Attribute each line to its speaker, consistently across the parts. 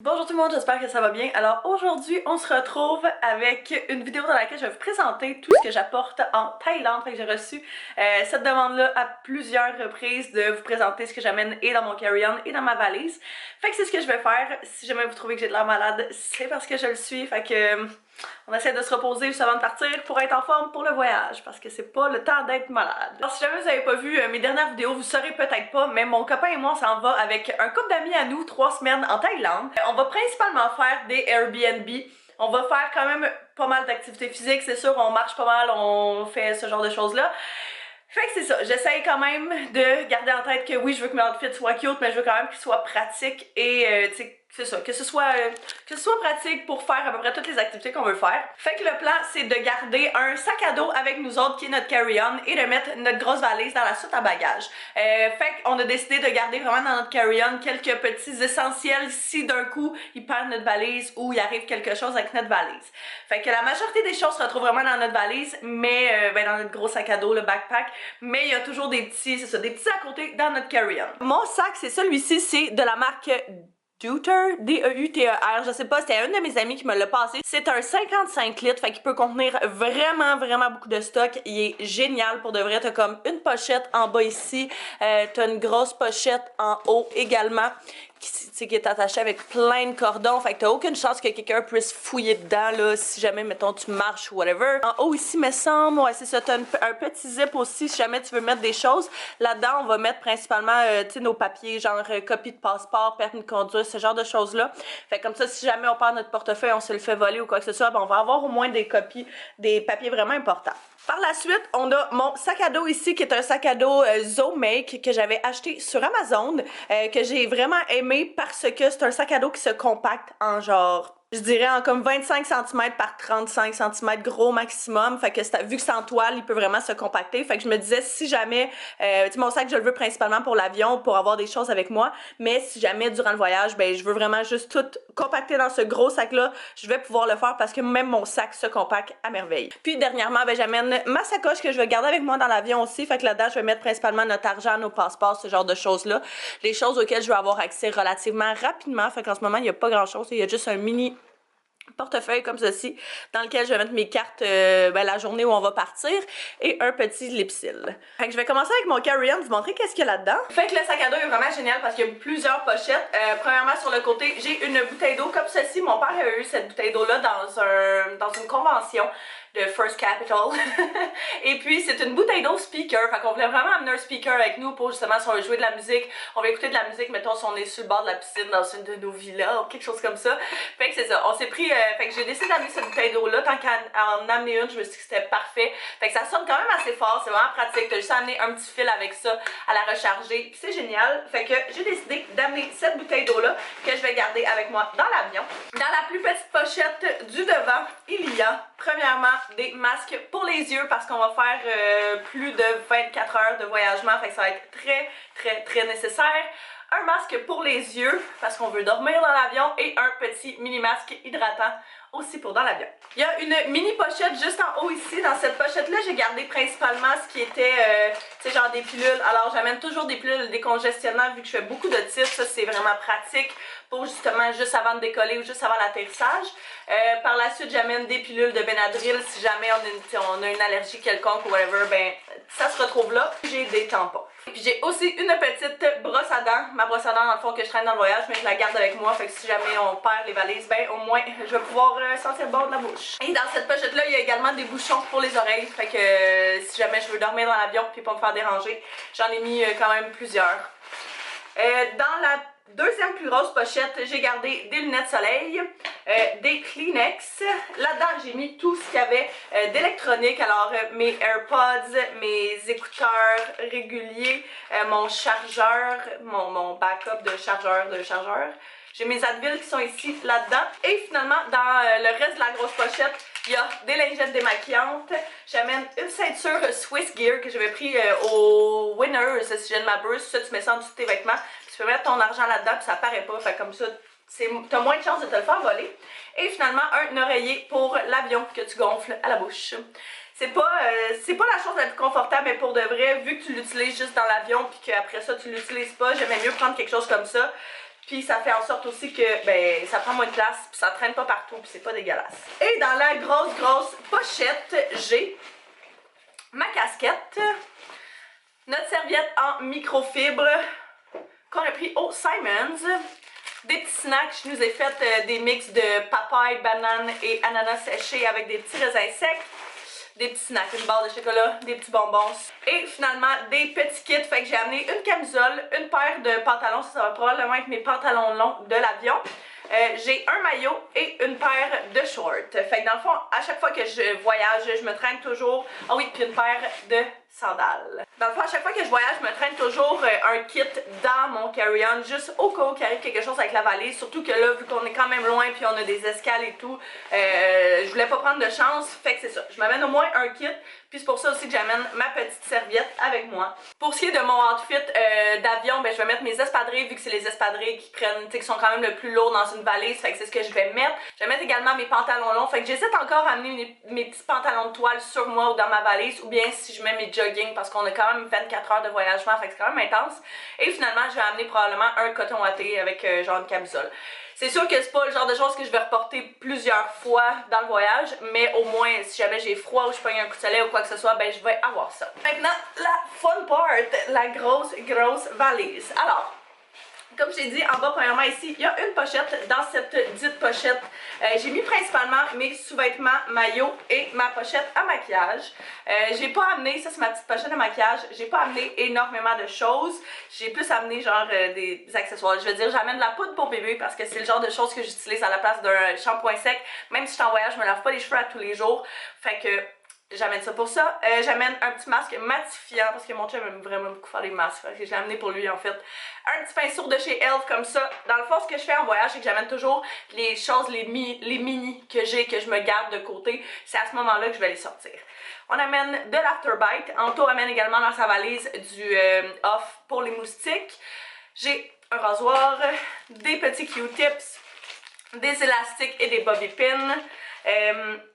Speaker 1: Bonjour tout le monde, j'espère que ça va bien. Alors aujourd'hui, on se retrouve avec une vidéo dans laquelle je vais vous présenter tout ce que j'apporte en Thaïlande. Fait que j'ai reçu cette demande-là à plusieurs reprises de vous présenter ce que j'amène et dans mon carry-on et dans ma valise. Fait que c'est ce que je vais faire. Si jamais vous trouvez que j'ai de l'air malade, c'est parce que je le suis. Fait que on essaie de se reposer juste avant de partir pour être en forme pour le voyage parce que c'est pas le temps d'être malade. Alors si jamais vous avez pas vu mes dernières vidéos, vous saurez peut-être pas, mais mon copain et moi on s'en va avec un couple d'amis à nous 3 semaines en Thaïlande. On va principalement faire des Airbnb. On va faire quand même pas mal d'activités physiques, c'est sûr, on marche pas mal, on fait ce genre de choses-là. Fait que c'est ça, j'essaye quand même de garder en tête que oui, je veux que mon outfit soit cute, mais je veux quand même qu'il soit pratique et tu sais, c'est ça, que ce soit pratique pour faire à peu près toutes les activités qu'on veut faire. Fait que le plan, c'est de garder un sac à dos avec nous autres qui est notre carry-on et de mettre notre grosse valise dans la soute à bagages. Fait qu'on a décidé de garder vraiment dans notre carry-on quelques petits essentiels si d'un coup il perd notre valise ou il arrive quelque chose avec notre valise. Fait que la majorité des choses se retrouvent vraiment dans notre valise, mais dans notre gros sac à dos, le backpack, mais il y a toujours des petits, c'est ça, des petits à côté dans notre carry-on. Mon sac, c'est celui-ci, c'est de la marque Deuter, D-E-U-T-E-R, je sais pas, c'était un de mes amis qui me l'a passé. C'est un 55 litres, fait qu'il peut contenir vraiment beaucoup de stock. Il est génial pour de vrai. T'as comme une pochette en bas ici, t'as une grosse pochette en haut également qui est attachée avec plein de cordons. Fait que t'as aucune chance que quelqu'un puisse fouiller dedans là, si jamais, mettons, tu marches ou whatever. En haut ici, me semble, ouais, c'est ça, t'as un petit zip aussi si jamais tu veux mettre des choses. Là-dedans, on va mettre principalement, tu sais, nos papiers, genre copie de passeport, permis de conduire, ce genre de choses-là. Fait comme ça, si jamais on perd notre portefeuille, on se le fait voler ou quoi que ce soit, ben on va avoir au moins des copies, des papiers vraiment importants. Par la suite, on a mon sac à dos ici qui est un sac à dos Zomake que j'avais acheté sur Amazon, que j'ai vraiment aimé parce que c'est un sac à dos qui se compacte en genre, je dirais en comme 25 cm par 35 cm gros maximum. Fait que vu que c'est en toile, il peut vraiment se compacter. Fait que je me disais si jamais, tu sais, mon sac je le veux principalement pour l'avion, pour avoir des choses avec moi, mais si jamais durant le voyage, ben je veux vraiment juste tout compacter dans ce gros sac là, je vais pouvoir le faire parce que même mon sac se compacte à merveille. Puis dernièrement, ben j'amène ma sacoche que je vais garder avec moi dans l'avion aussi. Fait que là-dedans, je vais mettre principalement notre argent, nos passeports, ce genre de choses-là. Les choses auxquelles je vais avoir accès relativement rapidement. Fait qu'en ce moment, il n'y a pas grand-chose. Il y a juste un mini portefeuille comme ceci dans lequel je vais mettre mes cartes la journée où on va partir et un petit lipsil. Fait que je vais commencer avec mon carry-on, vous montrer qu'est-ce qu'il y a là-dedans. Fait que le sac à dos est vraiment génial parce qu'il y a plusieurs pochettes. Premièrement sur le côté, j'ai une bouteille d'eau comme ceci. Mon père a eu cette bouteille d'eau là dans une convention de First Capital. Et puis c'est une bouteille d'eau speaker. Fait qu'on voulait vraiment amener un speaker avec nous pour justement si on veut jouer de la musique, on va écouter de la musique, mettons si on est sur le bord de la piscine dans une de nos villas ou quelque chose comme ça. Fait que c'est ça. On s'est pris, fait que j'ai décidé d'amener cette bouteille d'eau là. Tant qu'à en amener une, je me suis dit que c'était parfait. Fait que ça sonne quand même assez fort, c'est vraiment pratique. T'as juste à amener un petit fil avec ça à la recharger. Puis c'est génial. Fait que j'ai décidé d'amener cette bouteille d'eau là que je vais garder avec moi dans l'avion. Dans la plus petite pochette du devant, il y a premièrement des masques pour les yeux parce qu'on va faire plus de 24 heures de voyagement, fait que ça va être très nécessaire. Un masque pour les yeux parce qu'on veut dormir dans l'avion et un petit mini masque hydratant aussi pour dans l'avion. Il y a une mini pochette juste en haut ici. Dans cette pochette là j'ai gardé principalement ce qui était tu sais genre des pilules. Alors j'amène toujours des pilules de décongestionnement vu que je fais beaucoup de titres. Ça c'est vraiment pratique pour justement juste avant de décoller ou juste avant l'atterrissage. Par la suite j'amène des pilules de Benadryl si jamais on a une allergie quelconque ou whatever, ben ça se retrouve là. J'ai des tampons. Puis j'ai aussi une petite brosse à dents, ma brosse à dents dans le fond que je traîne dans le voyage, mais je la garde avec moi, fait que si jamais on perd les valises, ben au moins je vais pouvoir sentir le bord de la bouche. Et dans cette pochette là, il y a également des bouchons pour les oreilles, fait que si jamais je veux dormir dans l'avion puis pas me faire déranger, j'en ai mis quand même plusieurs. Dans la deuxième plus grosse pochette, j'ai gardé des lunettes soleil, des Kleenex. Là-dedans, j'ai mis tout ce qu'il y avait d'électronique. Alors, mes AirPods, mes écouteurs réguliers, mon chargeur, mon backup de chargeur. J'ai mes Advil qui sont ici, là-dedans. Et finalement, dans le reste de la grosse pochette, il y a des lingettes démaquillantes. J'amène une ceinture Swiss Gear que j'avais pris au Winners si je ne m'abuse. Ça, tu mets ça en dessous de tes vêtements. Tu peux mettre ton argent là-dedans puis ça paraît pas. Fait comme ça, t'as moins de chances de te le faire voler. Et finalement, un oreiller pour l'avion que tu gonfles à la bouche. C'est pas la chose la plus confortable, mais pour de vrai, vu que tu l'utilises juste dans l'avion puis qu'après ça, tu l'utilises pas, j'aimais mieux prendre quelque chose comme ça. Puis ça fait en sorte aussi que ben ça prend moins de place, puis ça traîne pas partout, puis c'est pas dégueulasse. Et dans la grosse pochette, j'ai ma casquette, notre serviette en microfibre qu'on a pris au Simons, des petits snacks, je nous ai fait des mix de papaye, banane et ananas séché avec des petits raisins secs, des petits snacks, une barre de chocolat, des petits bonbons et finalement des petits kits. Fait que j'ai amené une camisole, une paire de pantalons, ça va probablement être mes pantalons longs de l'avion. J'ai un maillot et une paire de shorts. Fait que dans le fond, à chaque fois que je voyage, je me traîne toujours... Ah oui, puis une paire de sandales. Dans le fond, à chaque fois que je voyage, je me traîne toujours un kit dans mon carry-on, juste au cas où il arrive quelque chose avec la valise. Surtout que là, vu qu'on est quand même loin puis on a des escales et tout, je voulais pas prendre de chance. Fait que c'est ça. Je m'amène au moins un kit. Puis c'est pour ça aussi que j'amène ma petite serviette avec moi. Pour ce qui est de mon outfit d'avion, ben je vais mettre mes espadrilles, vu que c'est les espadrilles qui prennent, tu sais, qui sont quand même le plus lourds dans une valise. Fait que c'est ce que je vais mettre. Je vais mettre également mes pantalons longs. Fait que j'hésite encore à amener mes petits pantalons de toile sur moi ou dans ma valise. Ou bien si je mets mes jogging, parce qu'on a quand même 24 heures de voyagement. Fait que c'est quand même intense. Et finalement, je vais amener probablement un coton watté avec genre une camisole. C'est sûr que c'est pas le genre de choses que je vais reporter plusieurs fois dans le voyage, mais au moins si jamais j'ai froid ou je pogne un coup de soleil ou quoi que ce soit, ben je vais avoir ça. Maintenant, la fun part, la grosse valise. Alors, comme j'ai dit, en bas, premièrement, ici, il y a une pochette. Dans cette dite pochette, j'ai mis principalement mes sous-vêtements, maillots et ma pochette à maquillage. J'ai pas amené, ça c'est ma petite pochette à maquillage, j'ai pas amené énormément de choses. J'ai plus amené genre des accessoires. Je veux dire, j'amène de la poudre pour bébé parce que c'est le genre de choses que j'utilise à la place d'un shampoing sec. Même si je suis en voyage, je me lave pas les cheveux à tous les jours. Fait que... j'amène ça pour ça. J'amène un petit masque matifiant parce que mon chum aime vraiment beaucoup faire des masques. Fait que je l'ai amené pour lui en fait. Un petit pinceau de chez Elf comme ça. Dans le fond, ce que je fais en voyage, c'est que j'amène toujours les choses, les mini que j'ai, que je me garde de côté. C'est à ce moment-là que je vais les sortir. On amène de l'Afterbite. Anto amène également dans sa valise du off pour les moustiques. J'ai un rasoir, des petits Q-tips, des élastiques et des bobby pins.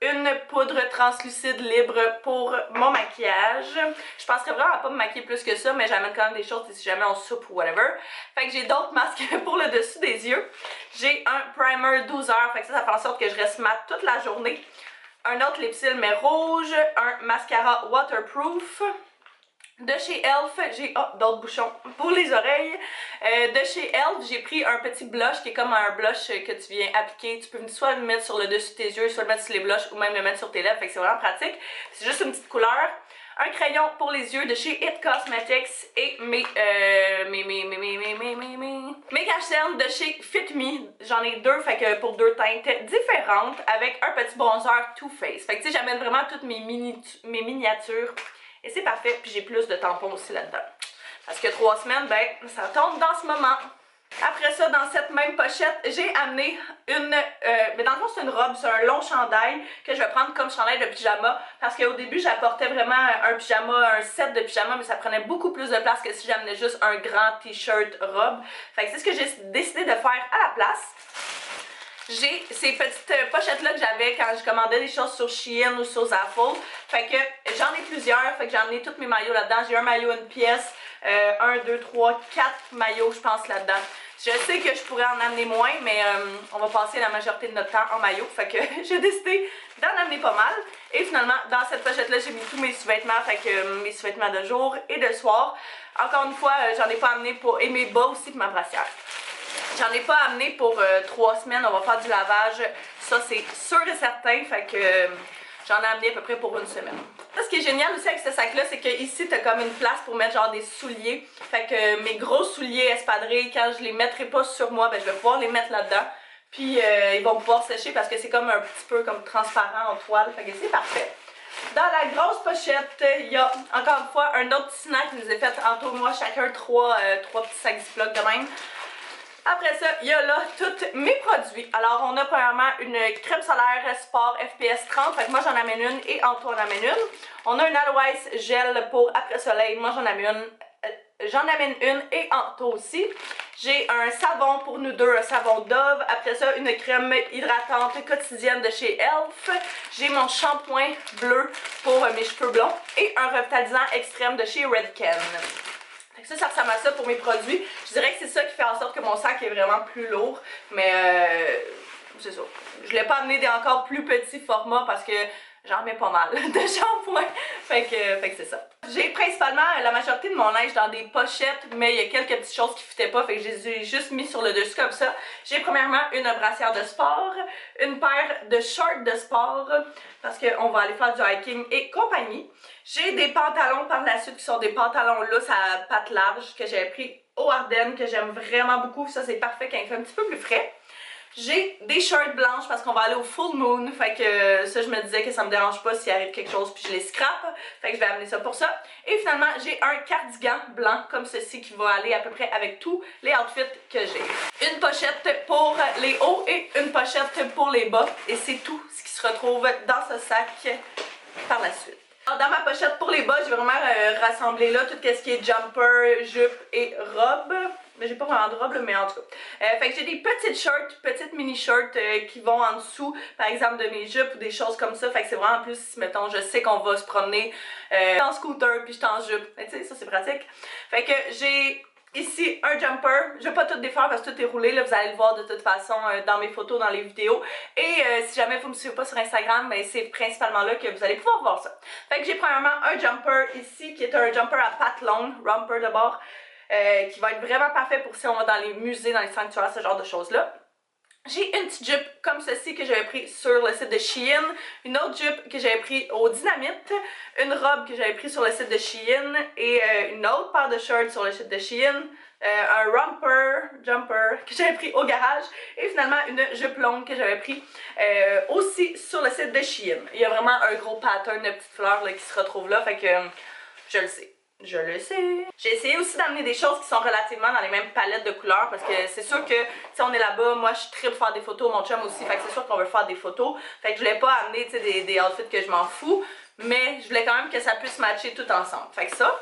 Speaker 1: Une poudre translucide libre pour mon maquillage. Je penserais vraiment à pas me maquiller plus que ça, mais j'amène quand même des choses si jamais on soupe ou whatever. Fait que j'ai d'autres masques pour le dessus des yeux. J'ai un primer 12 heures, fait que ça fait en sorte que je reste mat toute la journée. Un autre lipsil mais rouge, un mascara waterproof. De chez Elf, j'ai d'autres bouchons pour les oreilles. De chez Elf, j'ai pris un petit blush qui est comme un blush que tu viens appliquer. Tu peux soit le mettre sur le dessus de tes yeux, soit le mettre sur les blushs ou même le mettre sur tes lèvres. Fait que c'est vraiment pratique. C'est juste une petite couleur. Un crayon pour les yeux de chez It Cosmetics et mes cache cernes de chez Fit Me. J'en ai deux, fait que pour deux teintes différentes avec un petit bronzer Too Faced. Fait que tu sais, j'amène vraiment toutes mes miniatures. Et c'est parfait, puis j'ai plus de tampons aussi là-dedans. Parce que 3 semaines, ben, ça tombe dans ce moment. Après ça, dans cette même pochette, j'ai amené une... mais dans le fond, c'est une robe, c'est un long chandail que je vais prendre comme chandail de pyjama. Parce qu'au début, j'apportais vraiment un pyjama, un set de pyjama, mais ça prenait beaucoup plus de place que si j'amenais juste un grand t-shirt robe. Fait que c'est ce que j'ai décidé de faire à la place. J'ai ces petites pochettes-là que j'avais quand je commandais des choses sur Shein ou sur Zaful. Fait que j'en ai plusieurs, fait que j'ai emmené tous mes maillots là-dedans. J'ai un maillot, une pièce, 1, 2, 3, 4 maillots, je pense, là-dedans. Je sais que je pourrais en amener moins, mais on va passer la majorité de notre temps en maillot. Fait que j'ai décidé d'en amener pas mal. Et finalement, dans cette pochette-là, j'ai mis tous mes sous-vêtements, fait que mes sous-vêtements de jour et de soir. Encore une fois, j'en ai pas amené pour... et mes bas aussi pour ma brassière. J'en ai pas amené pour 3 semaines, on va faire du lavage, ça c'est sûr et certain, fait que j'en ai amené à peu près pour 1 semaine. Là, ce qui est génial aussi avec ce sac-là, c'est que ici t'as comme une place pour mettre genre des souliers, fait que mes gros souliers espadrilles, quand je les mettrai pas sur moi, ben je vais pouvoir les mettre là-dedans, puis ils vont pouvoir sécher parce que c'est comme un petit peu comme transparent en toile, fait que c'est parfait. Dans la grosse pochette, il y a encore une fois un autre petit snack, je nous ai fait entre moi chacun 3 petits sacs Ziploc de même. Après ça, il y a là tous mes produits. Alors, on a premièrement une crème solaire Sport FPS 30. Fait que moi, j'en amène une et Antoine en amène une. On a une Aloès gel pour après-soleil. Moi, j'en amène une et Anto aussi. J'ai un savon pour nous deux, un savon Dove. Après ça, une crème hydratante quotidienne de chez Elf. J'ai mon shampoing bleu pour mes cheveux blonds. Et un revitalisant extrême de chez Redken. Fait que ça ressemble à ça pour mes produits. Je dirais que c'est ça qui fait en sorte que mon sac est vraiment plus lourd, mais c'est ça. Je l'ai pas amené des encore plus petits formats parce que j'en mets pas mal de shampoing. Fait que c'est ça. J'ai principalement la majorité de mon linge dans des pochettes, mais il y a quelques petites choses qui foutaient pas, fait que je les ai juste mis sur le dessus comme ça. J'ai premièrement une brassière de sport, une paire de shorts de sport, parce qu'on va aller faire du hiking et compagnie. J'ai des pantalons par la suite qui sont des pantalons lousses à pattes larges que j'avais pris au Ardennes, que j'aime vraiment beaucoup. Ça c'est parfait quand il fait un petit peu plus frais. J'ai des shirts blanches parce qu'on va aller au full moon, fait que ça je me disais que ça me dérange pas s'il arrive quelque chose puis je les scrape, fait que je vais amener ça pour ça. Et finalement j'ai un cardigan blanc comme ceci qui va aller à peu près avec tous les outfits que j'ai. Une pochette pour les hauts et une pochette pour les bas et c'est tout ce qui se retrouve dans ce sac par la suite. Alors, dans ma pochette pour les bas, j'ai vraiment rassemblé là tout ce qui est jumper, jupe et robe. Mais j'ai pas vraiment de robe, là, mais en tout cas. Fait que j'ai des petites shorts, petites mini-shorts qui vont en dessous, par exemple de mes jupes ou des choses comme ça. Fait que c'est vraiment plus, si mettons, je sais qu'on va se promener en scooter puis je suis en jupe. Mais tu sais, ça c'est pratique. Fait que j'ai ici un jumper, je vais pas tout défaire parce que tout est roulé, là, vous allez le voir de toute façon dans mes photos, dans les vidéos. Et si jamais vous me suivez pas sur Instagram, ben, c'est principalement là que vous allez pouvoir voir ça. Fait que j'ai premièrement un jumper ici qui est un jumper à pattes longues, romper de bord, qui va être vraiment parfait pour si on va dans les musées, dans les sanctuaires, ce genre de choses-là. J'ai une petite jupe comme ceci que j'avais pris sur le site de Shein, une autre jupe que j'avais pris au Dynamite, une robe que j'avais pris sur le site de Shein et une autre paire de shorts sur le site de Shein, un jumper que j'avais pris au garage et finalement une jupe longue que j'avais pris aussi sur le site de Shein. Il y a vraiment un gros pattern de petites fleurs là, qui se retrouve là, fait que je le sais. Je le sais. J'ai essayé aussi d'amener des choses qui sont relativement dans les mêmes palettes de couleurs parce que c'est sûr que si on est là-bas, moi je suis très pour faire des photos, mon chum aussi, fait que c'est sûr qu'on veut faire des photos. Fait que je voulais pas amener des outfits que je m'en fous, mais je voulais quand même que ça puisse matcher tout ensemble. Fait que ça.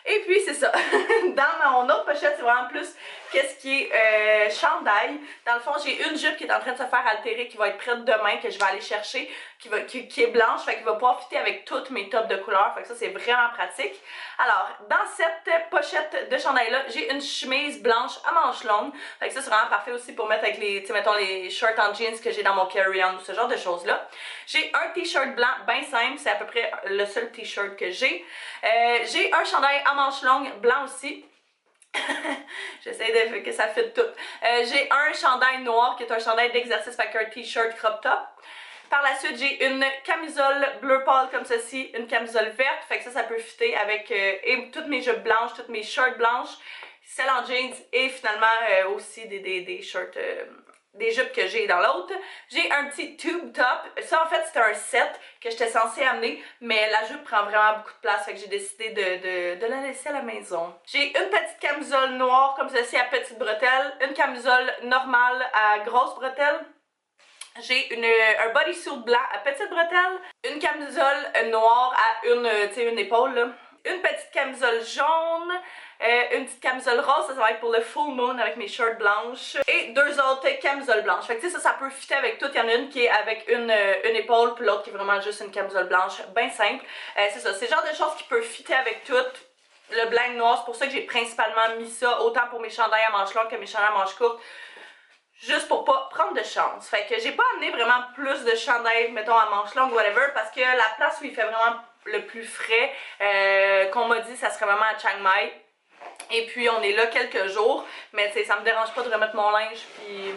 Speaker 1: Et puis c'est ça. Dans mon autre pochette, c'est vraiment plus qu'est-ce qui est chandail. Dans le fond, j'ai une jupe qui est en train de se faire altérer, qui va être prête demain, que je vais aller chercher, qui est blanche, fait qu'il va pouvoir fitter avec toutes mes tops de couleurs. Fait que ça, c'est vraiment pratique. Alors, dans cette pochette de chandail-là, j'ai une chemise blanche à manches longues. Fait que ça, c'est vraiment parfait aussi pour mettre avec les, mettons, les shorts en jeans que j'ai dans mon carry-on ou ce genre de choses-là. J'ai un t-shirt blanc bien simple, c'est à peu près le seul t-shirt que j'ai. J'ai un chandail à manches longues blanc aussi. J'essaie de que ça fitte tout. J'ai un chandail noir qui est un chandail d'exercice avec un t-shirt crop top. Par la suite, j'ai une camisole bleu pâle comme ceci, une camisole verte, fait que ça peut fitter avec et toutes mes jupes blanches, toutes mes shorts blanches, celles en jeans et finalement aussi des shorts, des jupes que j'ai dans l'autre. J'ai un petit tube top. Ça, en fait, c'était un set que j'étais censée amener, mais la jupe prend vraiment beaucoup de place, fait que j'ai décidé de la laisser à la maison. J'ai une petite camisole noire comme ceci à petites bretelles, une camisole normale à grosses bretelles. J'ai un bodysuit blanc à petites bretelles, une camisole noire à une épaule, là. Une petite camisole jaune, une petite camisole rose, ça va être pour le full moon avec mes shorts blanches, et deux autres camisoles blanches. Fait que ça peut fitter avec tout. Il y en a une qui est avec une épaule, puis l'autre qui est vraiment juste une camisole blanche, bien simple. C'est ça, c'est le genre de choses qui peut fitter avec tout. Le blanc et le noir, c'est pour ça que j'ai principalement mis ça, autant pour mes chandails à manches longues que mes chandails à manches courtes. Juste pour pas prendre de chance. Fait que j'ai pas amené vraiment plus de chandails, mettons à manches longues, whatever, parce que la place où il fait vraiment le plus frais, qu'on m'a dit, ça serait vraiment à Chiang Mai. Et puis on est là quelques jours, mais tu sais, ça me dérange pas de remettre mon linge, puis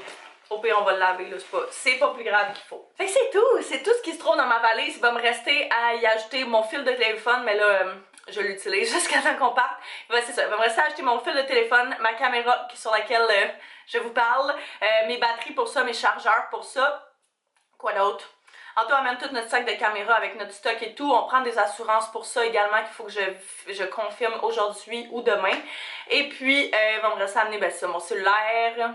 Speaker 1: au pire on va le laver, là, c'est pas plus grave qu'il faut. Fait que c'est tout ce qui se trouve dans ma valise. Il va me rester à y ajouter mon fil de téléphone, mais là, je l'utilise jusqu'à temps qu'on parte. C'est ça, il va me rester à acheter mon fil de téléphone, ma caméra sur laquelle je vous parle, mes batteries pour ça, mes chargeurs pour ça. Quoi d'autre? Anto amène tout notre sac de caméra avec notre stock et tout. On prend des assurances pour ça également qu'il faut que je confirme aujourd'hui ou demain. Et puis, il va me rester à amener ça, mon cellulaire,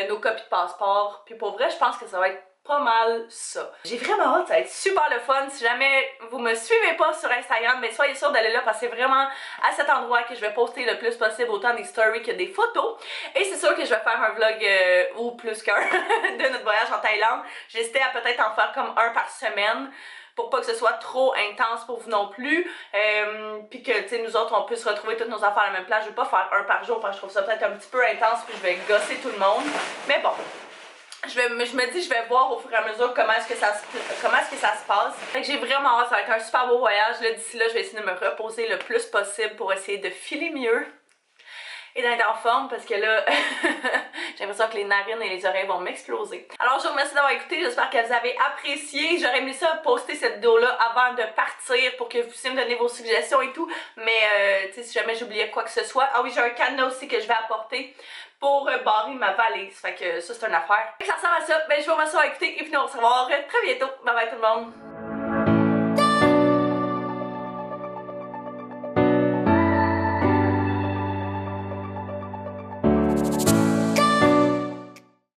Speaker 1: nos copies de passeport. Puis pour vrai, je pense que ça va être pas mal ça. J'ai vraiment hâte, ça va être super le fun. Si jamais vous me suivez pas sur Instagram, ben soyez sûr d'aller là parce que c'est vraiment à cet endroit que je vais poster le plus possible, autant des stories que des photos. Et c'est sûr que je vais faire un vlog ou plus qu'un de notre voyage en Thaïlande. J'hésitais à peut-être en faire comme un par semaine. pour pas que ce soit trop intense pour vous non plus. Puis que, tu sais, nous autres, on puisse retrouver toutes nos affaires à la même place. Je vais pas faire un par jour parce que je trouve ça peut-être un petit peu intense puis je vais gosser tout le monde. Mais bon. Je me dis, je vais voir au fur et à mesure comment est-ce que ça se passe. Fait que j'ai vraiment hâte, ça va être un super beau voyage. Là, d'ici là, je vais essayer de me reposer le plus possible pour essayer de filer mieux et d'être en forme parce que là, j'ai l'impression que les narines et les oreilles vont m'exploser. Alors, je vous remercie d'avoir écouté. J'espère que vous avez apprécié. J'aurais aimé ça poster cette vidéo-là avant de partir pour que vous puissiez me donner vos suggestions et tout. Mais, tu sais, si jamais j'oubliais quoi que ce soit. Ah oui, j'ai un cadenas aussi que je vais apporter pour barrer ma valise. Fait que ça, c'est une affaire. Et ça ressemble à ça. Ben, je vous remercie d'avoir écouté et puis nous on va se revoir très bientôt. Bye bye tout le monde.